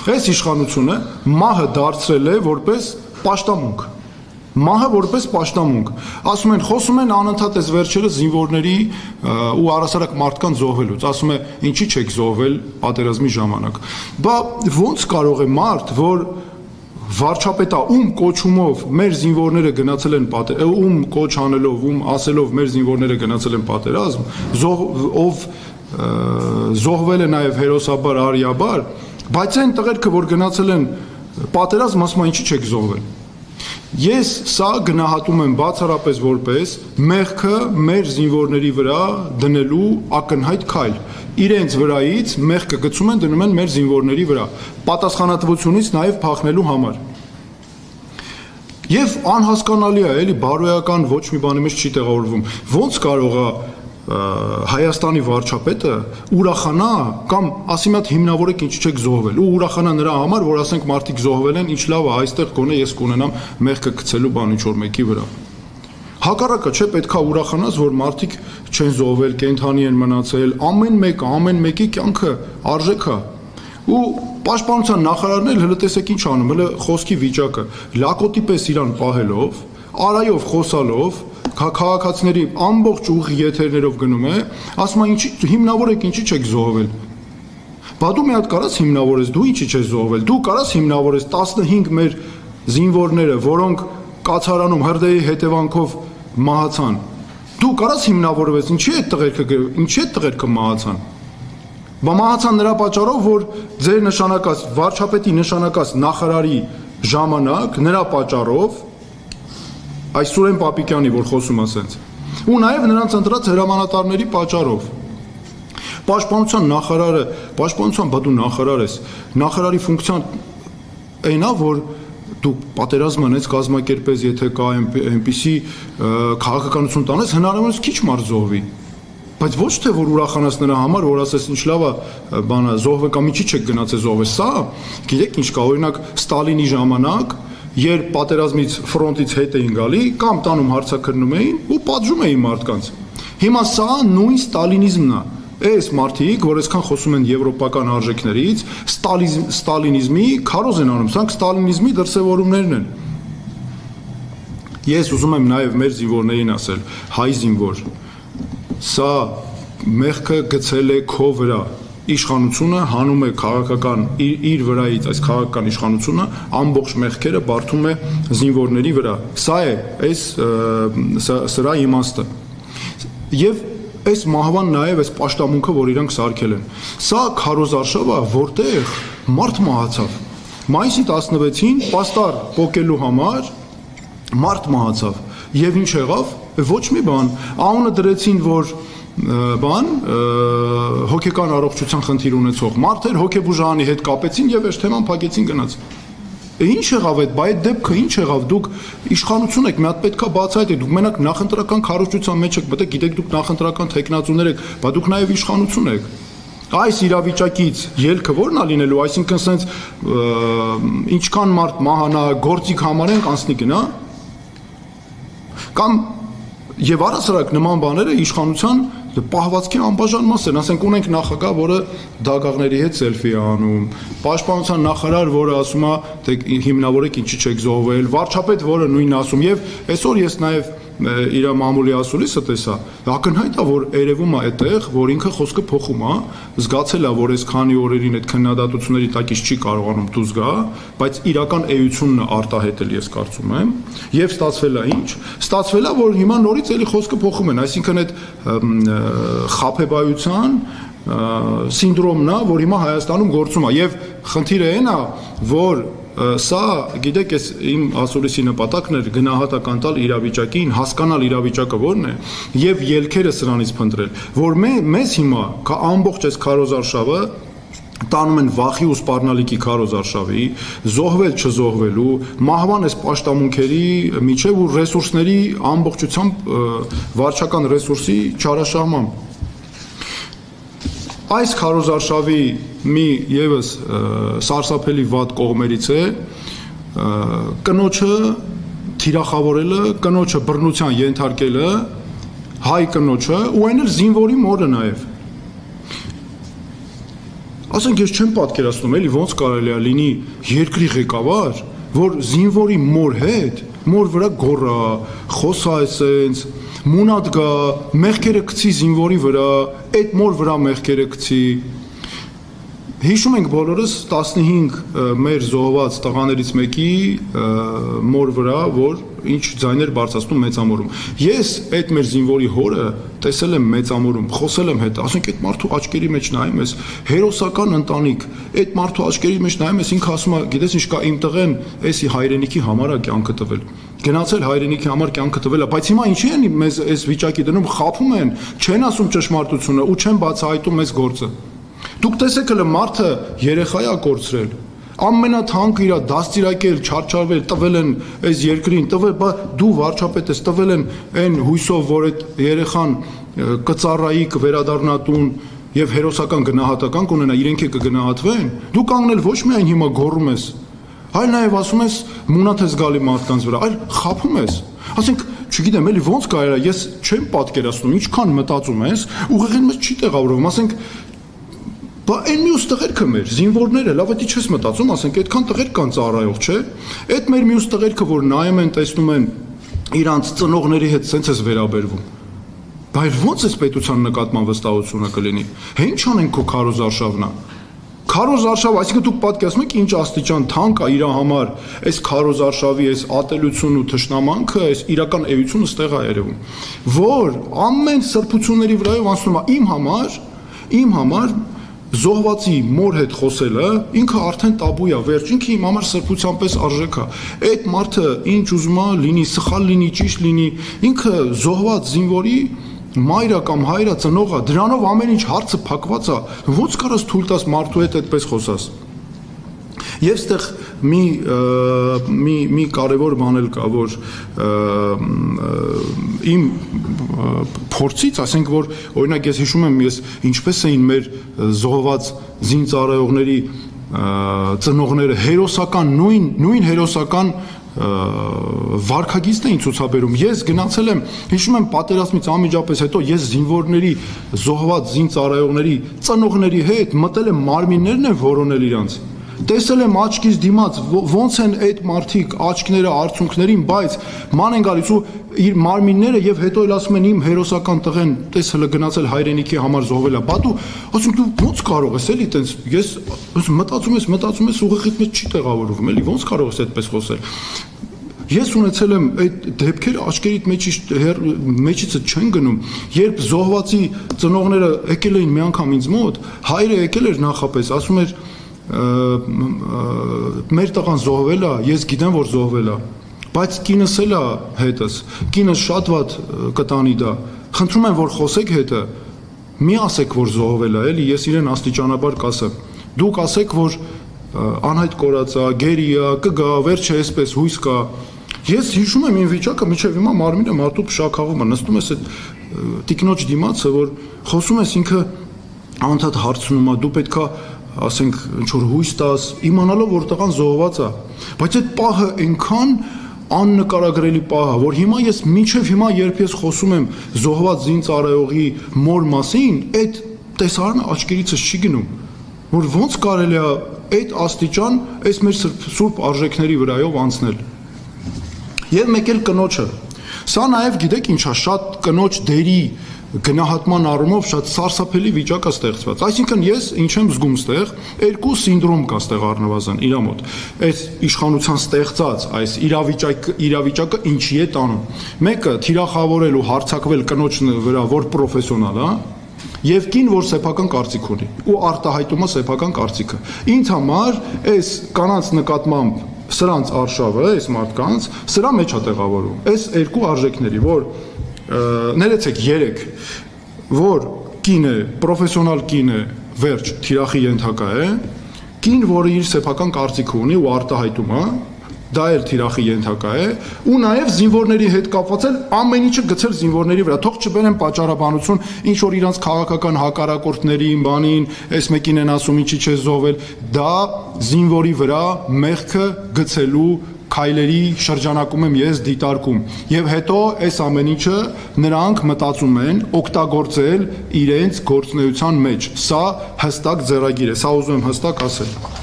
Այս իշխանությունը մահը դարձրել է որպես պաշտամունք։ Մահը որպես պաշտամունք։ Ասում են, խոսում են անընդհատ այս վերջերս զինվորների ու առասարակ մարդկանց զոհվելուց։ Ասում է, ինչի՞ չեք զոհվել պատերազմի ժամանակ։ Բա ո՞նց կարող է մարդ, որ վարչապետա ում կոչումով մեր զինվորները գնացել են ում կոչ անելով, ում ասելով մեր զինվորները գնացել են պատերազմ, ով զոհվել է նաև հերոսաբար, արիաբար, բայց այն տղերքը, որ գնացել են պատերազմ, ասում են, ինչի՞ չեք զոհվել։ Ես սա գնահատում եմ բացառապես որպես մեղքը մեր զինվորների վրա դնելու ակնհայտ քայլ։ Իրենց վրայից մեղքը գցում են, դնում են մեր զինվորների վրա, պատասխանատվությունից նաև փախնելու համար։ Եվ անհասկանալի է, էլի բարոյական ոչ մի բանի մեջ չի տեղավորվում։ Ոնց կարող է Հայաստանի վարչապետը ուրախանա կամ ասի մատ հիմնավորեք ինչի չեք զոհվել ու ուրախանա նրա համար, որ ասենք մարդիկ զոհվել են, ինչ լավ է, այստեղ գոնե ես կունենամ մեղքը գցելու բան ինչ-որ մեկի վրա։ Հակառակը չէ, պետքա ուրախանաս, որ մարդիկ չեն զոհվել, կենդանի են մնացել, ամեն մեկի կյանքը արժեք է։ Ու պաշտպանության նախարարն էլ հələ տեսեք ինչ անում, հələ խոսքի վիճակը լակոտի պես իրան պահելով, արայով խոսալով քաղաքացիների ամբողջ ուղի եթերներով գնում է, ասում է ինչի հիմնավորեք ինչի չեք զոհվել։ Բա դու մի հատ կարաս հիմնավորես, դու ինչի չես զոհվել, դու կարաս հիմնավորես 15 մեր զինվորները, որոնք կացարանում հրդեհի հետևանքով մահացան։ Դու կարաս հիմնավորվես, ինչի այդ տղերքը մահացան։ Բա մահացան նրա պատճառով, որ ձեր նշանակած վարչապետի նշանակած նախարարի ժամանակ նրա պատճառով այս Սուրեն Պապիկյանի, որ խոսում է սենց, ու նաև նրանց ընտրած հրամանատարների պատճառով։ Պաշտպանության նախարարը, պաշտպանության բա դու նախարար ես, նախարարի ֆունկցիան այնա, որ դու պատերազմն ես կազմակերպես, եթե կա այնպիսի քաղաքականություն տանես, հնարավորինս քիչ մարդ զոհվի։ Բայց ոչ թե որ ուրախանաս նրա համար, որ ասես ինչ լավ է, բանը զոհվե կամ ինչի չեք գնացել զոհվես, սա, գիտեք ինչ կա, օրինակ Ստալինի ժամանակ երբ պատերազմից ֆրոնտից հետ էին գալի կամ տանում հարցակրնում էին ու պատժում էին մարդկանց։ Հիմա սա նույն ստալինիզմն է։ Այս մարդիկ, որ այսքան խոսում են եվրոպական արժեքներից, ստալինիզմի քարոզ են անում, սրանք ստալինիզմի դրսևորումներն են։ Ես ուզում եմ նաև մեր զինվորներին ասել, հայ զինվոր, սա մեղքը գցել է քո վրա։ Իշխանությունը հանում է քաղաքական իր վրայից այս քաղաքական իշխանությունը ամբողջ մեղքերը բարդում է զինվորների վրա։ Սա է սրա իմաստը։ Եվ այս մահվան նաև այս պաշտամունքը, որ իրանք սարքել են։ Սա քարոզարշավը, որտեղ մարդ մահացավ։ Մայիսի 16-ին պաստառ պոկելու համար մարդ մահացավ։ Եվ ինչ եղավ։ Ոչ մի բան։ Անունը դրեցին, որ բան հոգեկան առողջության խնդիր ունեցող մարդեր հոգեբուժարանի հետ կապեցին եւ այս թեման փակեցին գնաց։ Ինչ եղավ այդ, բայց այդ դեպքը ինչ եղավ, դուք իշխանություն եք, մի հատ պետքա բացահայտեք, դուք մենակ նախընտրական քարոզչության մեջ եք, պետք է գիտեք դուք նախընտրական տեխնացուներ եք, բայց դուք նաեւ իշխանություն եք։ Այս իրավիճակից ելքը ո՞րն է լինելու, այսինքն սենց ինչքան մարդ մահանա, գործիք համարենք անցնի գնա։ Կամ եւ առասարակ նման բաները իշխանության պահվածքի անբաժան մաս են, ասենք ունենք նախագահ, որը դագաղների հետ սելֆի է անում, պաշտպանության նախարար, որը ասում է, թե հիմնավորեք ինչի չեք զոհվել, վարչապետ, որը նույնն ասում, եւ այսօր ես նաեւ իր մամուլի ասուլիսը տեսա, ակնհայտ է, որ երևում է այդտեղ, որ ինքը խոսքը փոխում է, զգացել է, որ այս քանի օրերին այդ քննադատությունների տակից չի կարողանում դուրս գա, բայց իրական էությունն է արտահայտել, ես կարծում եմ, եւ ստացվել է ինչ, ստացվել է, որ հիմա նորից էլի խոսքը փոխում են, այսինքն այդ խաբեբայության սինդրոմն է, որ հիմա Հայաստանում գործում է, եւ խնդիրը այն է, որ սա, գիտեք, ես իմ ասուլիսի նպատակն էր գնահատական տալ իրավիճակին, հասկանալ իրավիճակը որն է եւ ելքերը սրանից փնտրել, որ մեզ հիմա ամբողջ այս քարոզարշավը տանում են վախի ու սպառնալիքի քարոզարշավի, զոհվել չզոհվելու, մահվան այս պաշտամունքերի միջև ու ռեսուրսների ամբողջությամբ վարչական ռեսուրսի չարաշահման։ Այս քարոզարշավի մի եւս սարսափելի վատ կողմերից է կնոջը թիրախավորելը, կնոջը բռնության ենթարկելը, հայ կնոջը ու այն էլ զինվորի մորը նաեւ։ ասենք ես չեմ պատկերացնում, էլի ոնց կարելի է լինի երկրի ղեկավար, որ զինվորի մոր հետ, մոր վրա գոռա, խոսա էսենց, մունատ գա, մեղքերը գցի զինվորի վրա, այդ մոր վրա մեղքերը գցի։ Հիշում ենք բոլորս 15 մեր զոհված տղաներից մեկի մոր վրա, որ ինչ ձայներ բարձրացնում մեծամորում։ Ես այդ մեր զինվորի հորը տեսել եմ մեծամորում, խոսել եմ հետ, ասենք այդ մարդու աչքերի մեջ նայում ես, հերոսական ընտանիք, այդ մարդու աչքերի մեջ նայում ես, ինքը ասում է, գիտես ինչ կա, իմ տղեն էսի հայրենիքի համար է կյանքը տվել։ Գնացել հայրենիքի համար կյանքը տվել է, բայց հիմա ինչի են մեզ այս վիճակի դնում, խաբում են, չեն ասում ճշմարտությունը ու չեն բացահայտում մեզ գործը։ Դուք տեսեք հələ մարդը երեխա է կորցրել, ամենաթանկ իր դաստիարակել, չարչարվել, տվել են այս երկրին, տվել, բա դու վարչապետ ես, տվել են այն հույսով, որ այդ երեխան կծառայի, կվերադառնա տուն եւ հերոսական գնահատական կունենա, իրենք կգնահատվեն։ Դու կանգնել ոչ միայն հիմա գոռում ես, այլ նաեւ ասում ես մունատ ես գալի մարդկանց վրա, այլ խափում ես։ Ասենք, չգիտեմ, էլի ոնց կարելի է, ես չեմ պատկերացնում, ինչքան մտածում ես, ուղղակի մեզ չի տեղավորվում, ասենք Բա այն մյուս տղերքը մեր զինվորները, լավ էդի չես մտածում, ասենք այդքան տղեր կան ծառայող, չէ՞։ Այդ մեր մյուս տղերքը, որ նայում են, տեսնում են իրանց ծնողների հետ սենց էս վերաբերվում։ Բայց ո՞նց էս պետության նկատմամբ վստահությունը կլինի։ Հե ինչ անեն քո քարոզարշավնա։ Քարոզարշավ, այսինքն դուք պատկերացնում եք ինչ աստիճան թանկ է իր համար, այս քարոզարշավի, այս ատելությունն ու թշնամանքը, այս իրական էությունը ստեղ է երևում, որ ամեն սրբությունների վրայով անցնում է իմ համար Զոհվածի մոր հետ խոսելը ինքը արդեն տաբու է, վերջ ինքը իմ համար սրբության պես արժեք է։ Այդ մարդը ինչ ուզում է լինի, սխալ լինի, ճիշտ լինի, ինքը զոհված զինվորի մայրը կամ հայրը ծնողը, դրանով ամեն ինչ հարցը փակված է։ Ոնց կարաս թույլ տաս մարդու հետ այդպես խոսաս։ Եվ ստեղ մի կարևոր բան էլ կա, որ իմ փորձից, ասենք որ օրինակ ես հիշում եմ, ես ինչպես էին մեր զոհված զինծառայողների ծնողները հերոսական նույն հերոսական վարքագիծն էին ցուցաբերում։ Ես գնացել եմ, հիշում եմ պատերազմից անմիջապես հետո ես զինվորների զոհված զինծառայողների ծնողների հետ մտել եմ մարմիններն են որոնել իրանց։ Տեսել եմ աչքից դիմաց ոնց են այդ մարդիկ աչքները արցունքներին, բայց ման են գալիս ու իր մարմինները եւ հետո էլ ասում են իմ հերոսական տղեն տես հələ գնացել հայրենիքի համար զոհվել է։ Բա դու ասում դու ոնց կարող ես էլի տենց ես մտածում ես ուղղակի մեծ չի տեղավորվում էլի ոնց կարող ես այդպես խոսել։ Ես ունեցել եմ այդ դեպքերը աչքերիդ մեջից չեն գնում, երբ զոհվածի ծնողները եկել էին մի անգամ ինձ մոտ, հայրը եկել էր նախապես, ասում էր մեր տղան զոհվել է, ես գիտեմ որ զոհվել է, բայց կինս էլ է հետս, կինս շատ վատ կտանի դա, խնդրում եմ որ խոսեք հետը, մի ասեք որ զոհվել է, էլի ես իրեն աստիճանաբար կասեմ, դուք ասեք որ անհայտ կորած է, գերի է, կգա, վերջը այսպես հույս կա, ես հիշում եմ իմ վիճակը, մինչև հիմա մարմինը մարդու փշաքաղում է, նստում ես այդ տիկնոջ դիմացը, որ խոսում ես ինքը անդադ հարցնում է, դու պետքա ասենք ինչ որ հույս տաս, իմանալով որ տղան զոհված է, բայց այդ պահը այնքան աննկարագրելի պահ է, որ հիմա ես մինչև հիմա երբ ես խոսում եմ զոհված զինծառայողի մոր մասին, այդ տեսարանը աչքերիցս չի գնում, որ ոնց կարելի է այդ աստիճան այս մեր սուրբ արժեքների վրայով անցնել։ Եվ մեկ էլ կնոջը, սա նաև գիտեք ինչ է, շատ կնոջ դերի գնահատման առումով շատ սարսափելի վիճակ է ստեղծված։ Այսինքն ես ինչ եմ զգում ստեղ, երկու սինդրոմ կա ստեղ առնվազն իրա մոտ։ Այս իշխանության ստեղծած այս իրավիճակը ինչի է տանում։ Մեկը թիրախավորել ու հարձակվել կնոջ վրա, որ պրոֆեսիոնալ է, եւ կին, որ սեփական կարծիք ունի ու արտահայտում է սեփական կարծիքը։ Ինձ համար այս կանանց նկատմամբ սրանց արշավը, այս մարդկանց, սրա մեջ է տեղավորում։ Այս երկու արժեքների, որ ներեցեք 3, որ կինը, պրոֆեսիոնալ կինը, վերջ, թիրախի ենթակա է, կին, որը իր սեփական կարծիքը ունի ու արտահայտում է, դա էլ թիրախի ենթակա է, ու նաև զինվորների հետ կապված էլ ամեն ինչը գցել զինվորների վրա, թող չբերեն պատճառաբանություն, ինչ որ իրանց քաղաքական հակառակորդներին, բանին, այս մեկին են ասում ինչի չէ զոհվել, դա զինվորի վրա մեղքը գցելու քայլերի շրջանակում եմ ես դիտարկում եւ հետո այս ամեն ինչը նրանք մտածում են օգտագործել իրենց գործունեության մեջ։ Սա հստակ ձեռագիր է, սա ուզում եմ հստակ ասել։